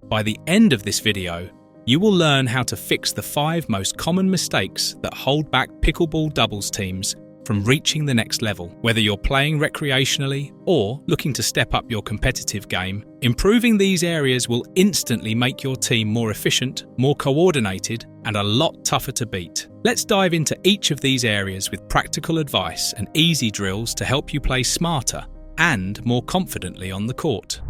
By the end of this video, you will learn how to fix the 5 most common mistakes that hold back pickleball doubles teams from reaching the next level. Whether you're playing recreationally or looking to step up your competitive game, improving these areas will instantly make your team more efficient, more coordinated, and a lot tougher to beat. Let's dive into each of these areas with practical advice and easy drills to help you play smarter and more confidently on the court.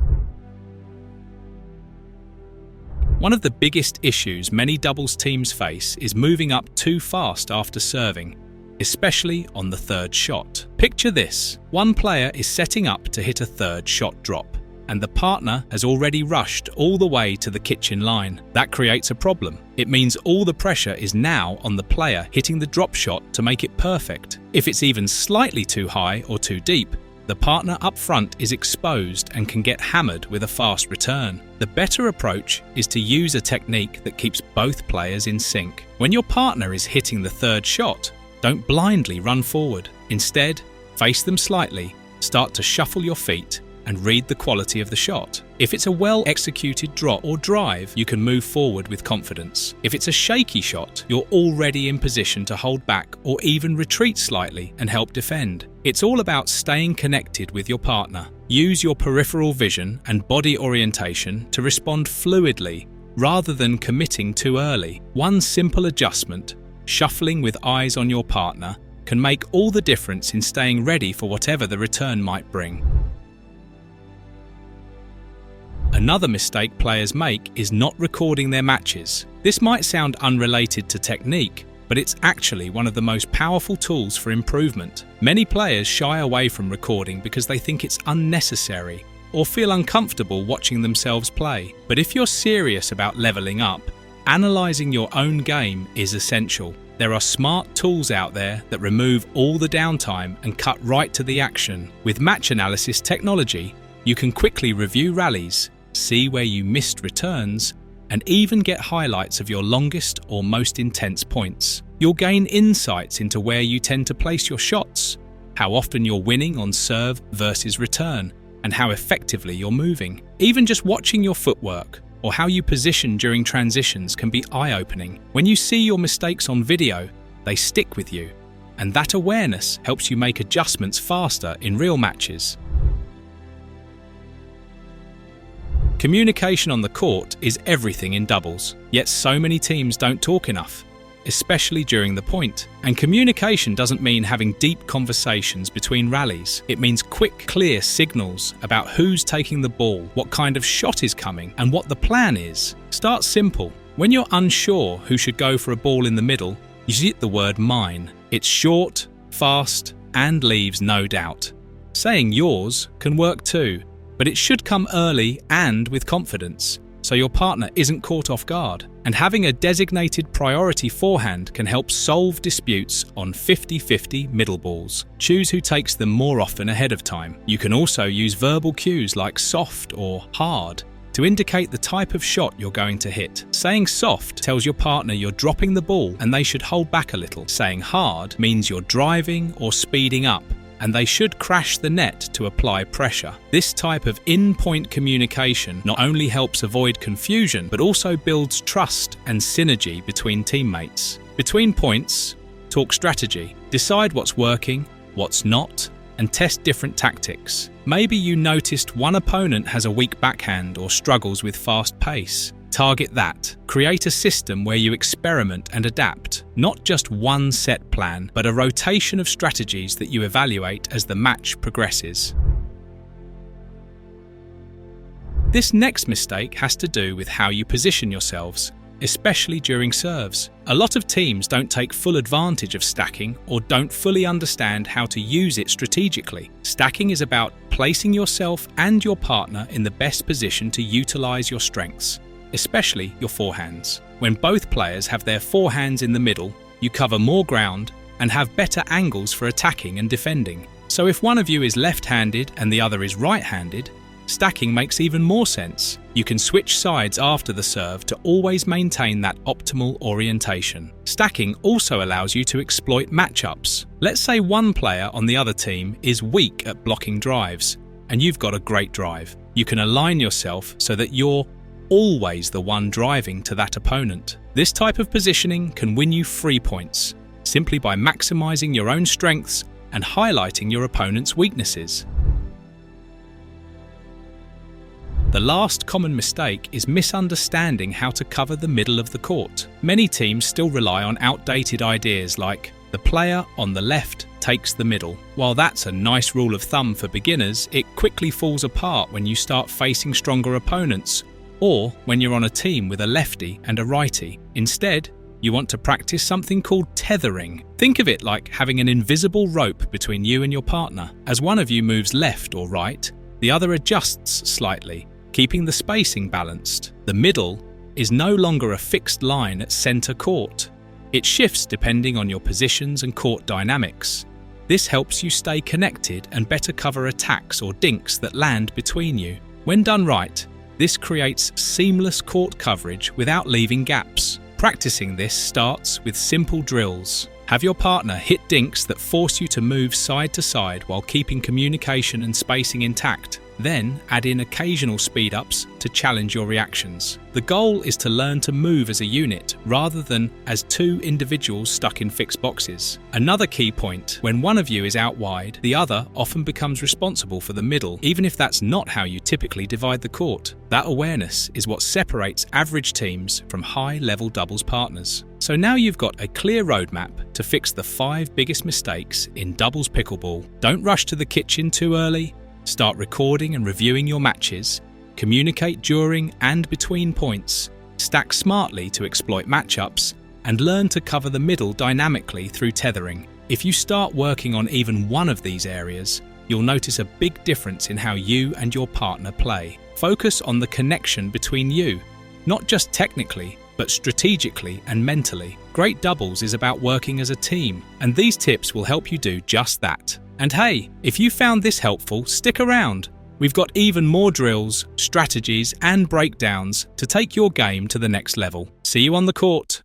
One of the biggest issues many doubles teams face is moving up too fast after serving, especially on the third shot. Picture this: one player is setting up to hit a third shot drop, and the partner has already rushed all the way to the kitchen line. That creates a problem. It means all the pressure is now on the player hitting the drop shot to make it perfect. If it's even slightly too high or too deep, the partner up front is exposed and can get hammered with a fast return. The better approach is to use a technique that keeps both players in sync. When your partner is hitting the third shot, don't blindly run forward. Instead, face them slightly, start to shuffle your feet, and read the quality of the shot. If it's a well-executed drop or drive, you can move forward with confidence. If it's a shaky shot, you're already in position to hold back or even retreat slightly and help defend. It's all about staying connected with your partner. Use your peripheral vision and body orientation to respond fluidly rather than committing too early. One simple adjustment, shuffling with eyes on your partner, can make all the difference in staying ready for whatever the return might bring. Another mistake players make is not recording their matches. This might sound unrelated to technique, but it's actually one of the most powerful tools for improvement. Many players shy away from recording because they think it's unnecessary or feel uncomfortable watching themselves play. But if you're serious about leveling up, analysing your own game is essential. There are smart tools out there that remove all the downtime and cut right to the action. With match analysis technology, you can quickly review rallies, see where you missed returns, and even get highlights of your longest or most intense points. You'll gain insights into where you tend to place your shots, how often you're winning on serve versus return, and how effectively you're moving. Even just watching your footwork or how you position during transitions can be eye-opening. When you see your mistakes on video, they stick with you, and that awareness helps you make adjustments faster in real matches. Communication on the court is everything in doubles, yet so many teams don't talk enough, especially during the point. And communication doesn't mean having deep conversations between rallies. It means quick, clear signals about who's taking the ball, what kind of shot is coming, and what the plan is. Start simple. When you're unsure who should go for a ball in the middle, use the word mine. It's short, fast, and leaves no doubt. Saying yours can work too, but it should come early and with confidence, so your partner isn't caught off guard. And having a designated priority forehand can help solve disputes on 50-50 middle balls. Choose who takes them more often ahead of time. You can also use verbal cues like soft or hard to indicate the type of shot you're going to hit. Saying soft tells your partner you're dropping the ball and they should hold back a little. Saying hard means you're driving or speeding up, and they should crash the net to apply pressure. This type of in-point communication not only helps avoid confusion, but also builds trust and synergy between teammates. Between points, talk strategy. Decide what's working, what's not, and test different tactics. Maybe you noticed one opponent has a weak backhand or struggles with fast pace. Target that. Create a system where you experiment and adapt, not just one set plan, but a rotation of strategies that you evaluate as the match progresses. This next mistake has to do with how you position yourselves, especially during serves. A lot of teams don't take full advantage of stacking or don't fully understand how to use it strategically. Stacking is about placing yourself and your partner in the best position to utilize your strengths, especially your forehands. When both players have their forehands in the middle, you cover more ground and have better angles for attacking and defending. So if one of you is left-handed and the other is right-handed, stacking makes even more sense. You can switch sides after the serve to always maintain that optimal orientation. Stacking also allows you to exploit matchups. Let's say one player on the other team is weak at blocking drives, and you've got a great drive. You can align yourself so that you're always the one driving to that opponent. This type of positioning can win you free points, simply by maximizing your own strengths and highlighting your opponent's weaknesses. The last common mistake is misunderstanding how to cover the middle of the court. Many teams still rely on outdated ideas like the player on the left takes the middle. While that's a nice rule of thumb for beginners, it quickly falls apart when you start facing stronger opponents or when you're on a team with a lefty and a righty. Instead, you want to practice something called tethering. Think of it like having an invisible rope between you and your partner. As one of you moves left or right, the other adjusts slightly, keeping the spacing balanced. The middle is no longer a fixed line at center court. It shifts depending on your positions and court dynamics. This helps you stay connected and better cover attacks or dinks that land between you. When done right, this creates seamless court coverage without leaving gaps. Practicing this starts with simple drills. Have your partner hit dinks that force you to move side to side while keeping communication and spacing intact. Then add in occasional speed-ups to challenge your reactions. The goal is to learn to move as a unit rather than as two individuals stuck in fixed boxes. Another key point, when one of you is out wide, the other often becomes responsible for the middle, even if that's not how you typically divide the court. That awareness is what separates average teams from high-level doubles partners. So now you've got a clear roadmap to fix the 5 biggest mistakes in doubles pickleball. Don't rush to the kitchen too early. Start recording and reviewing your matches, communicate during and between points, stack smartly to exploit matchups, and learn to cover the middle dynamically through tethering. If you start working on even one of these areas, you'll notice a big difference in how you and your partner play. Focus on the connection between you, not just technically, but strategically and mentally. Great doubles is about working as a team, and these tips will help you do just that. And hey, if you found this helpful, stick around. We've got even more drills, strategies, and breakdowns to take your game to the next level. See you on the court.